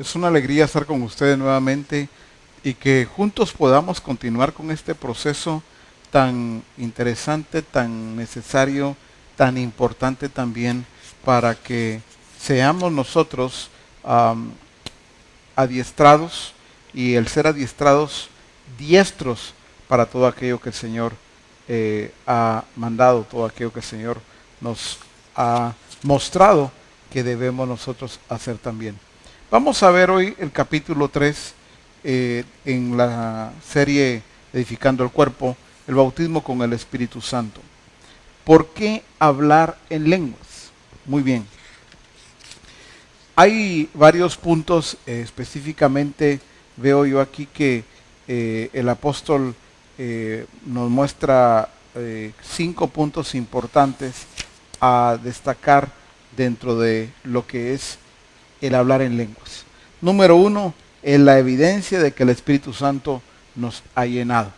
Es una alegría estar con ustedes nuevamente y que juntos podamos continuar con este proceso tan interesante, tan necesario, tan importante también para que seamos nosotros am, adiestrados y el ser adiestrados diestros para todo aquello que el Señor ha mandado, todo aquello que el Señor nos ha mostrado que debemos nosotros hacer también. Vamos a ver hoy el capítulo 3 en la serie Edificando el Cuerpo, el bautismo con el Espíritu Santo. ¿Por qué hablar en lenguas? Muy bien. Hay varios puntos, específicamente veo yo aquí que el apóstol nos muestra 5 puntos importantes a destacar dentro de lo que es el hablar en lenguas. Número 1, es la evidencia de que el Espíritu Santo nos ha llenado.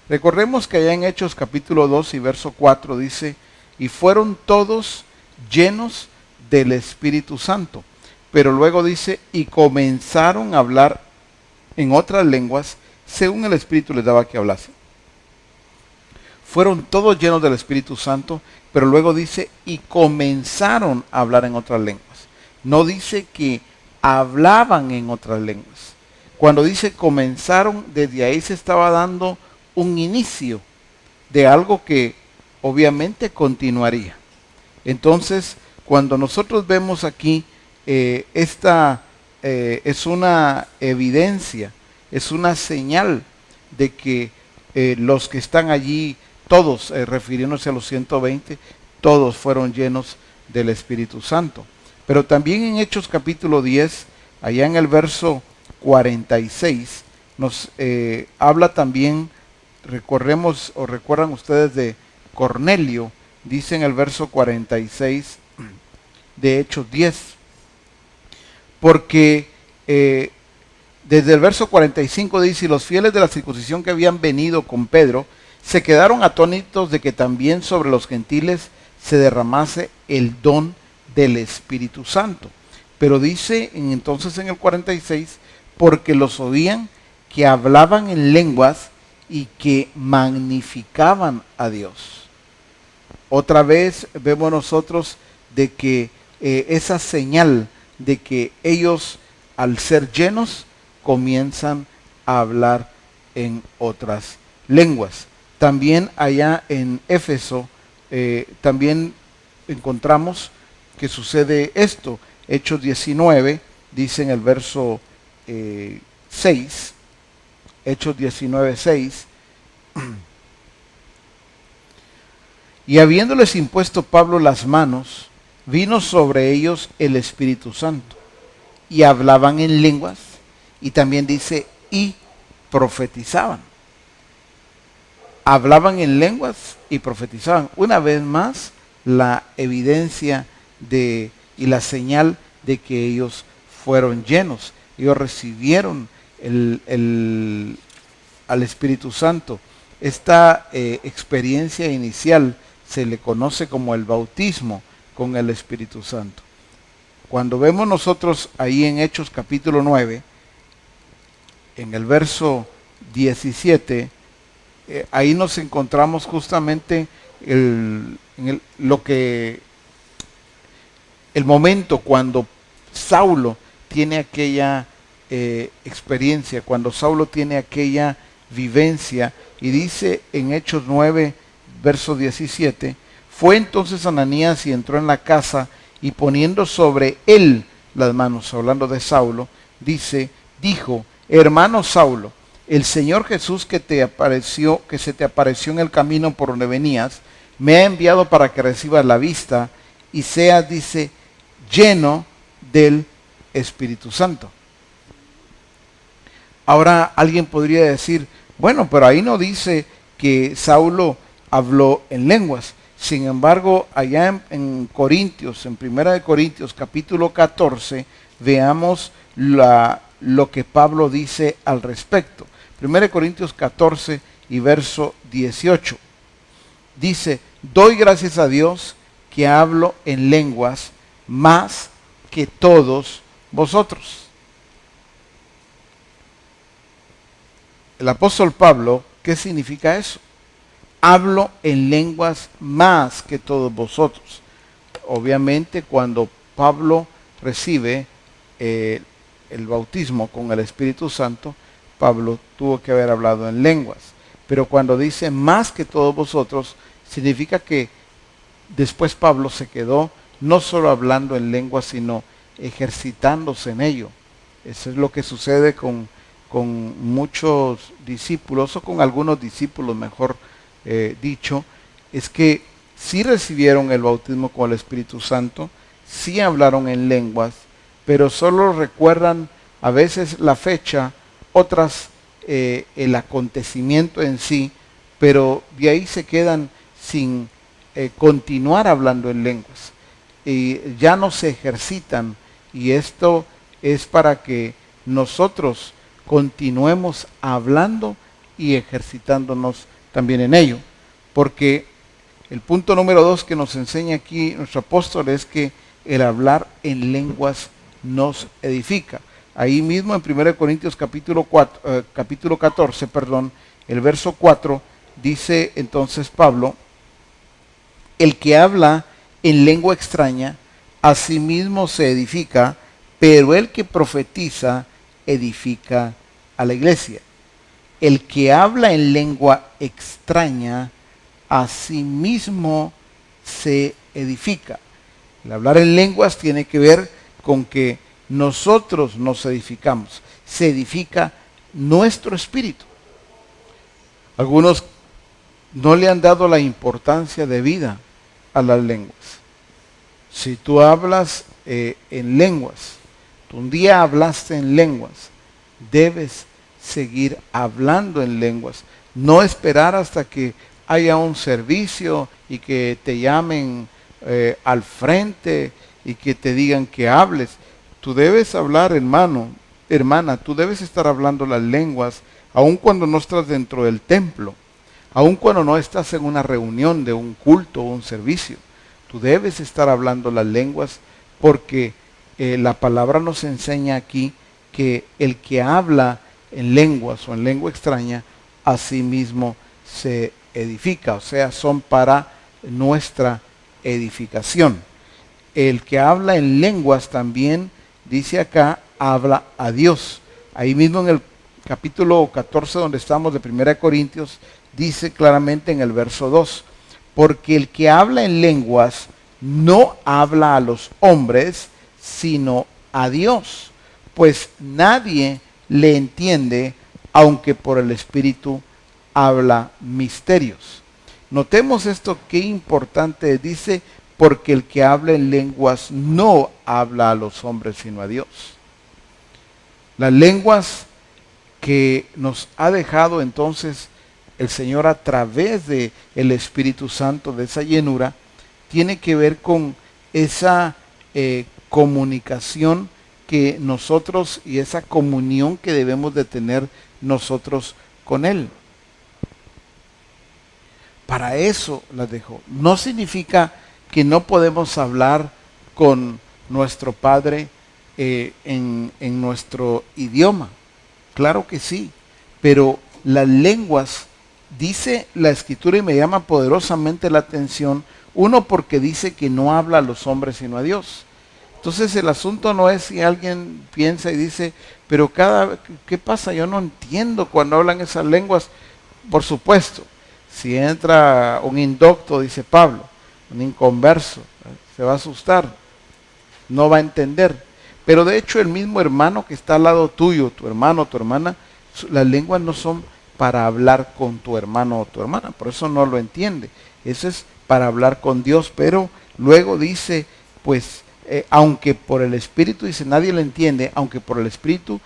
Recordemos que allá en Hechos capítulo 2 y verso 4 dice, y fueron todos llenos del Espíritu Santo. Pero luego dice, y comenzaron a hablar en otras lenguas, según el Espíritu les daba que hablasen. Fueron todos llenos del Espíritu Santo, pero luego dice, y comenzaron a hablar en otras lenguas. No dice que hablaban en otras lenguas. Cuando dice comenzaron, desde ahí se estaba dando un inicio de algo que obviamente continuaría. Entonces, cuando nosotros vemos aquí, esta es una evidencia, es una señal de que los que están allí, todos, refiriéndose a los 120, todos fueron llenos del Espíritu Santo. Pero también en Hechos capítulo 10, allá en el verso 46, nos habla también, recorremos o recuerdan ustedes de Cornelio, dice en el verso 46 de Hechos 10, porque desde el verso 45 dice, y los fieles de la circuncisión que habían venido con Pedro, se quedaron atónitos de que también sobre los gentiles se derramase el don del Espíritu Santo. Pero dice entonces en el 46, porque los oían que hablaban en lenguas y que magnificaban a Dios. Otra vez vemos nosotros de que esa señal de que ellos al ser llenos comienzan a hablar en otras lenguas. También allá en Éfeso también encontramos que sucede esto. Hechos 19 dice en el verso 6, Hechos 19, 6, y habiéndoles impuesto Pablo las manos, vino sobre ellos el Espíritu Santo, y hablaban en lenguas, y también dice, y profetizaban. Hablaban en lenguas y profetizaban. Una vez más, la evidencia de y la señal de que ellos fueron llenos. Ellos recibieron al Espíritu Santo. Esta experiencia inicial se le conoce como el bautismo con el Espíritu Santo. Cuando vemos nosotros ahí en Hechos capítulo 9, en el verso 17, ahí nos encontramos justamente el momento cuando Saulo tiene aquella experiencia, cuando Saulo tiene aquella vivencia, y dice en Hechos 9, verso 17, fue entonces Ananías y entró en la casa, y poniendo sobre él las manos, hablando de Saulo, dijo, hermano Saulo, el Señor Jesús que se te apareció en el camino por donde venías, me ha enviado para que recibas la vista y seas, dice, lleno del Espíritu Santo. Ahora alguien podría decir, bueno, pero ahí no dice que Saulo habló en lenguas. Sin embargo, allá en Corintios, en 1 Corintios capítulo 14, veamos lo que Pablo dice al respecto. 1 Corintios 14 y verso 18. Dice, doy gracias a Dios que hablo en lenguas más que todos vosotros. el apóstol Pablo, ¿qué significa eso? Hablo en lenguas más que todos vosotros. Obviamente cuando Pablo recibe el bautismo con el Espíritu Santo, Pablo tuvo que haber hablado en lenguas. Pero cuando dice más que todos vosotros, significa que después Pablo se quedó no solo hablando en lenguas, sino ejercitándose en ello. Eso es lo que sucede con muchos discípulos, o con algunos discípulos, mejor dicho, es que sí recibieron el bautismo con el Espíritu Santo, sí hablaron en lenguas, pero solo recuerdan a veces la fecha, otras el acontecimiento en sí, pero de ahí se quedan sin continuar hablando en lenguas. Y ya no se ejercitan, y esto es para que nosotros continuemos hablando y ejercitándonos también en ello. Porque el punto número 2 que nos enseña aquí nuestro apóstol es que el hablar en lenguas nos edifica. Ahí mismo en 1 Corintios capítulo 14, el verso 4, dice entonces Pablo: el que habla en lengua extraña, a sí mismo se edifica, pero el que profetiza edifica a la iglesia. El que habla en lengua extraña, a sí mismo se edifica. El hablar en lenguas tiene que ver con que nosotros nos edificamos. Se edifica nuestro espíritu. Algunos no le han dado la importancia de vida a las lenguas. Si tú hablas en lenguas, tú un día hablaste en lenguas, debes seguir hablando en lenguas. No esperar hasta que haya un servicio y que te llamen al frente y que te digan que hables. Tú debes hablar, hermano, hermana, tú debes estar hablando las lenguas, aun cuando no estás dentro del templo, aun cuando no estás en una reunión de un culto o un servicio. Tú debes estar hablando las lenguas, porque la palabra nos enseña aquí que el que habla en lenguas o en lengua extraña, a sí mismo se edifica, o sea, son para nuestra edificación. El que habla en lenguas también, dice acá, habla a Dios. Ahí mismo en el capítulo 14 donde estamos de 1 Corintios, dice claramente en el verso 2, porque el que habla en lenguas no habla a los hombres, sino a Dios, pues nadie le entiende, aunque por el Espíritu habla misterios. Notemos esto, qué importante dice, porque el que habla en lenguas no habla a los hombres, sino a Dios. Las lenguas que nos ha dejado entonces el Señor a través de el Espíritu Santo, de esa llenura, tiene que ver con esa comunicación que nosotros, y esa comunión que debemos de tener nosotros con Él. Para eso las dejó. No significa que no podemos hablar con nuestro Padre en nuestro idioma. Claro que sí, pero las lenguas, dice la Escritura, y me llama poderosamente la atención, uno, porque dice que no habla a los hombres sino a Dios. Entonces el asunto no es si alguien piensa y dice, pero ¿qué pasa? Yo no entiendo cuando hablan esas lenguas. Por supuesto, si entra un indocto, dice Pablo, un inconverso, se va a asustar, no va a entender. Pero de hecho el mismo hermano que está al lado tuyo, tu hermano o tu hermana, las lenguas no son para hablar con tu hermano o tu hermana, por eso no lo entiende. Eso es para hablar con Dios, pero luego dice, pues, aunque por el Espíritu, dice, nadie lo entiende, aunque por el Espíritu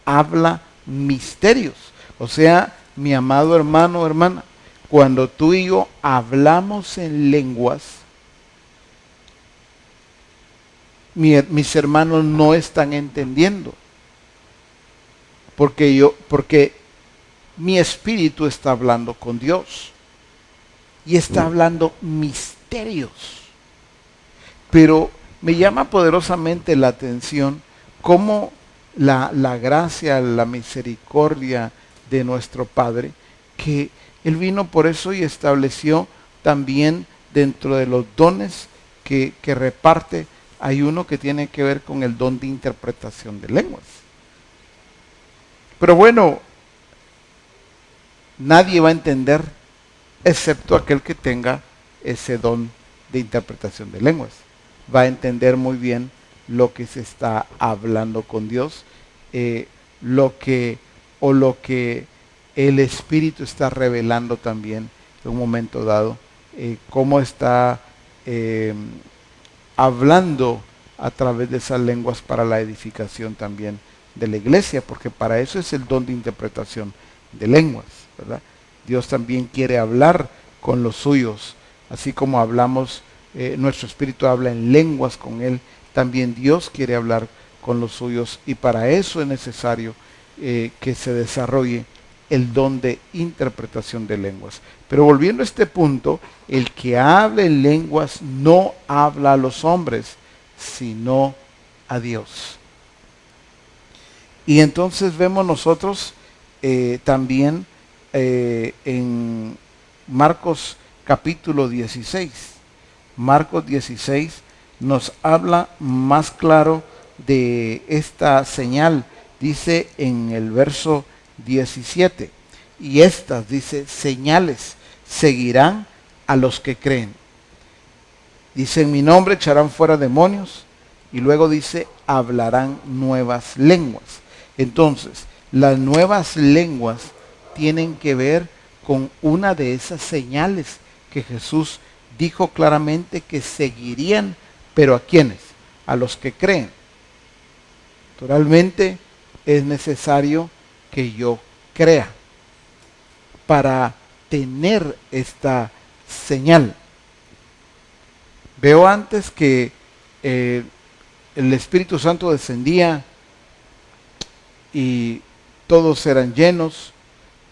habla misterios. O sea, mi amado hermano o hermana, cuando tú y yo hablamos en lenguas, mis hermanos no están entendiendo, porque mi espíritu está hablando con Dios y está hablando misterios. Pero me llama poderosamente la atención cómo la gracia, la misericordia de nuestro Padre, que Él vino por eso y estableció también dentro de los dones que reparte, hay uno que tiene que ver con el don de interpretación de lenguas. Pero bueno, nadie va a entender excepto aquel que tenga ese don de interpretación de lenguas. Va a entender muy bien lo que se está hablando con Dios, lo que el Espíritu está revelando también en un momento dado, cómo está hablando a través de esas lenguas para la edificación también de la iglesia, porque para eso es el don de interpretación de lenguas, ¿verdad? Dios también quiere hablar con los suyos, así como hablamos, nuestro espíritu habla en lenguas con Él, también Dios quiere hablar con los suyos, y para eso es necesario que se desarrolle el don de interpretación de lenguas. Pero volviendo a este punto, el que habla en lenguas no habla a los hombres, sino a Dios. Y entonces vemos nosotros también en Marcos capítulo 16. Marcos 16 nos habla más claro de esta señal. Dice en el verso 17, y estas, dice, señales seguirán a los que creen. Dice, en mi nombre echarán fuera demonios, y luego dice, hablarán nuevas lenguas. Entonces, las nuevas lenguas tienen que ver con una de esas señales que Jesús dijo claramente que seguirían, pero ¿a quiénes? A los que creen. Naturalmente es necesario que yo crea para tener esta señal. Veo antes que el Espíritu Santo descendía y todos eran llenos,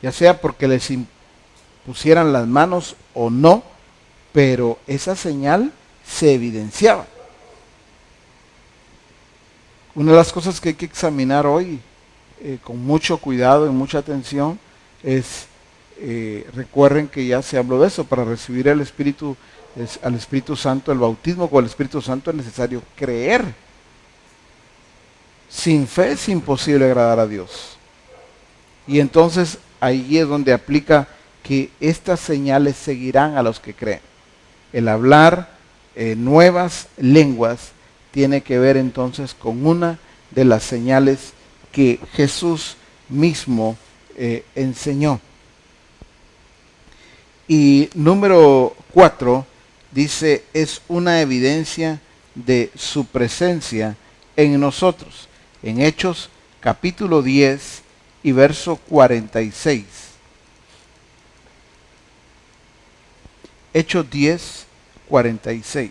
ya sea porque les impusieran las manos o no, pero esa señal se evidenciaba. Una de las cosas que hay que examinar hoy con mucho cuidado y mucha atención es, recuerden que ya se habló de eso, para recibir al Espíritu Santo, el bautismo con el Espíritu Santo es necesario creer. Sin fe es imposible agradar a Dios. Y entonces ahí es donde aplica que estas señales seguirán a los que creen. El hablar nuevas lenguas tiene que ver entonces con una de las señales que Jesús mismo enseñó. Y número 4 dice, es una evidencia de su presencia en nosotros. En Hechos capítulo 10 y verso 46. Hechos 10, 46.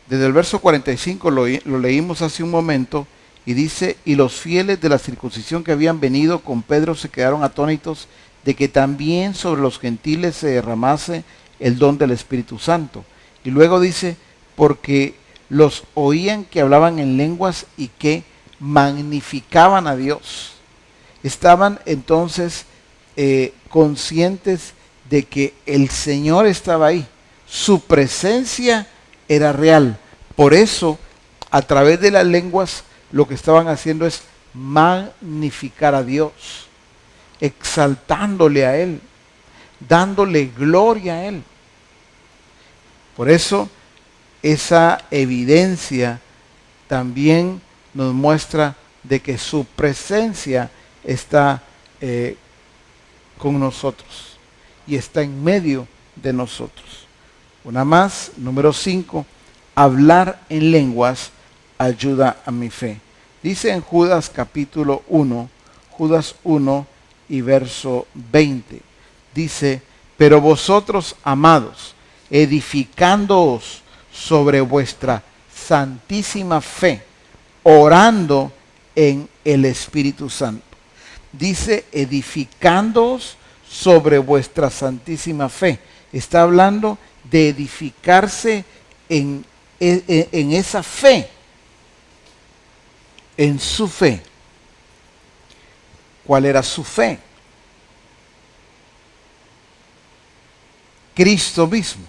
Desde el verso 45 lo leímos hace un momento y dice, y los fieles de la circuncisión que habían venido con Pedro se quedaron atónitos de que también sobre los gentiles se derramase el don del Espíritu Santo. Y luego dice, porque los oían que hablaban en lenguas y que magnificaban a Dios. Estaban entonces conscientes de que el Señor estaba ahí. Su presencia era real. Por eso, a través de las lenguas, lo que estaban haciendo es magnificar a Dios, exaltándole a Él, dándole gloria a Él. Por eso, esa evidencia también nos muestra de que su presencia está con nosotros y está en medio de nosotros. Una más, número 5, hablar en lenguas ayuda a mi fe. Dice en Judas capítulo 1, Judas 1 y verso 20, dice, pero vosotros, amados, edificándoos sobre vuestra santísima fe, orando en el Espíritu Santo. Dice, edificándoos sobre vuestra santísima fe. Está hablando de edificarse en esa fe, en su fe. ¿Cuál era su fe? Cristo mismo.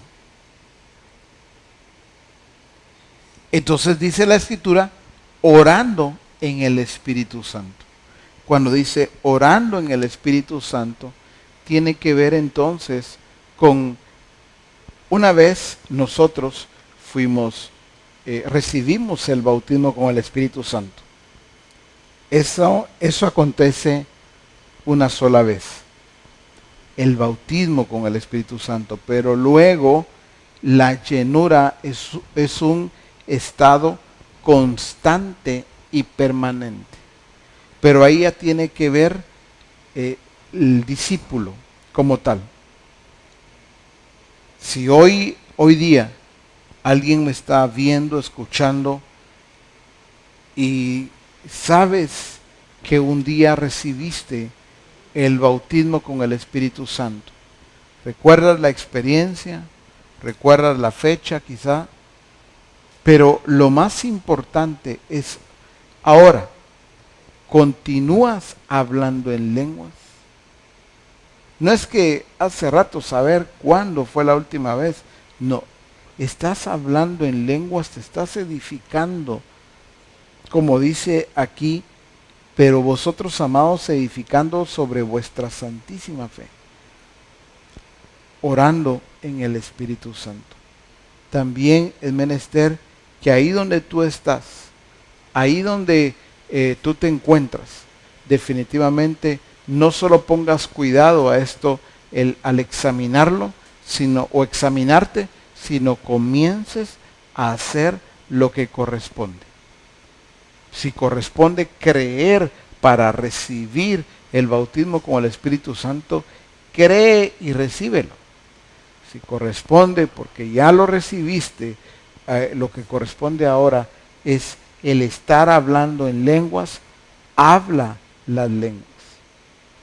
Entonces dice la Escritura, orando en el Espíritu Santo. Cuando dice orando en el Espíritu Santo, tiene que ver entonces con una vez nosotros recibimos el bautismo con el Espíritu Santo. Eso acontece una sola vez, el bautismo con el Espíritu Santo, pero luego la llenura es un estado constante y permanente. Pero ahí ya tiene que ver el discípulo como tal. Si hoy día alguien me está viendo, escuchando, y sabes que un día recibiste el bautismo con el Espíritu Santo, recuerdas la experiencia, recuerdas la fecha quizá, pero lo más importante es ahora, ¿continúas hablando en lenguas? No es que hace rato saber cuándo fue la última vez. No, estás hablando en lenguas, te estás edificando. Como dice aquí, pero vosotros, amados, edificando sobre vuestra santísima fe. Orando en el Espíritu Santo. También es menester que ahí donde tú estás, ahí donde tú te encuentras, definitivamente no solo pongas cuidado a esto al examinarlo, o examinarte, sino comiences a hacer lo que corresponde. Si corresponde creer para recibir el bautismo con el Espíritu Santo, cree y recíbelo. Si corresponde, porque ya lo recibiste, lo que corresponde ahora es el estar hablando en lenguas, habla las lenguas.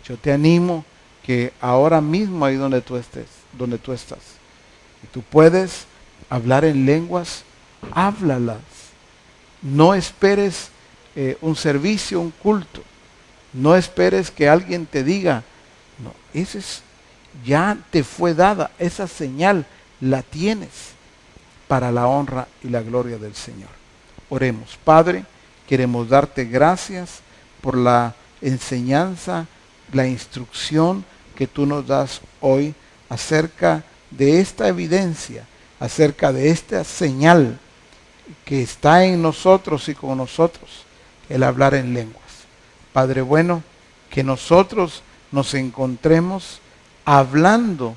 Yo te animo que ahora mismo ahí donde tú estás, y tú puedes hablar en lenguas, háblalas. No esperes un servicio, un culto. No esperes que alguien te diga. No, ya te fue dada, esa señal la tienes para la honra y la gloria del Señor. Oremos. Padre, queremos darte gracias por la enseñanza, la instrucción que tú nos das hoy acerca de esta evidencia, acerca de esta señal que está en nosotros y con nosotros, el hablar en lenguas. Padre bueno, que nosotros nos encontremos hablando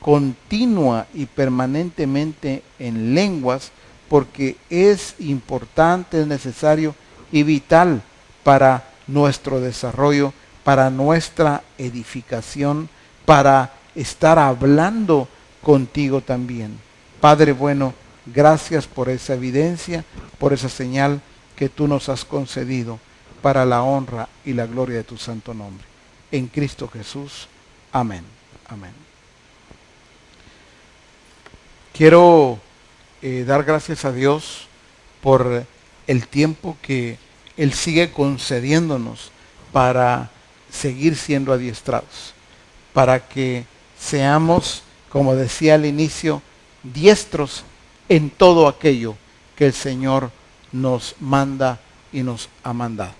continua y permanentemente en lenguas, porque es importante, es necesario y vital para nuestro desarrollo, para nuestra edificación, para estar hablando contigo también. Padre bueno, gracias por esa evidencia, por esa señal que tú nos has concedido para la honra y la gloria de tu santo nombre. En Cristo Jesús. Amén. Amén. Quiero dar gracias a Dios por el tiempo que Él sigue concediéndonos para seguir siendo adiestrados, para que seamos, como decía al inicio, diestros en todo aquello que el Señor nos manda y nos ha mandado.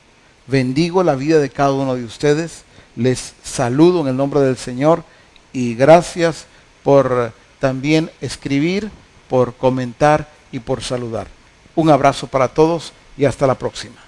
Bendigo la vida de cada uno de ustedes, les saludo en el nombre del Señor y gracias por también escribir, por comentar y por saludar. Un abrazo para todos y hasta la próxima.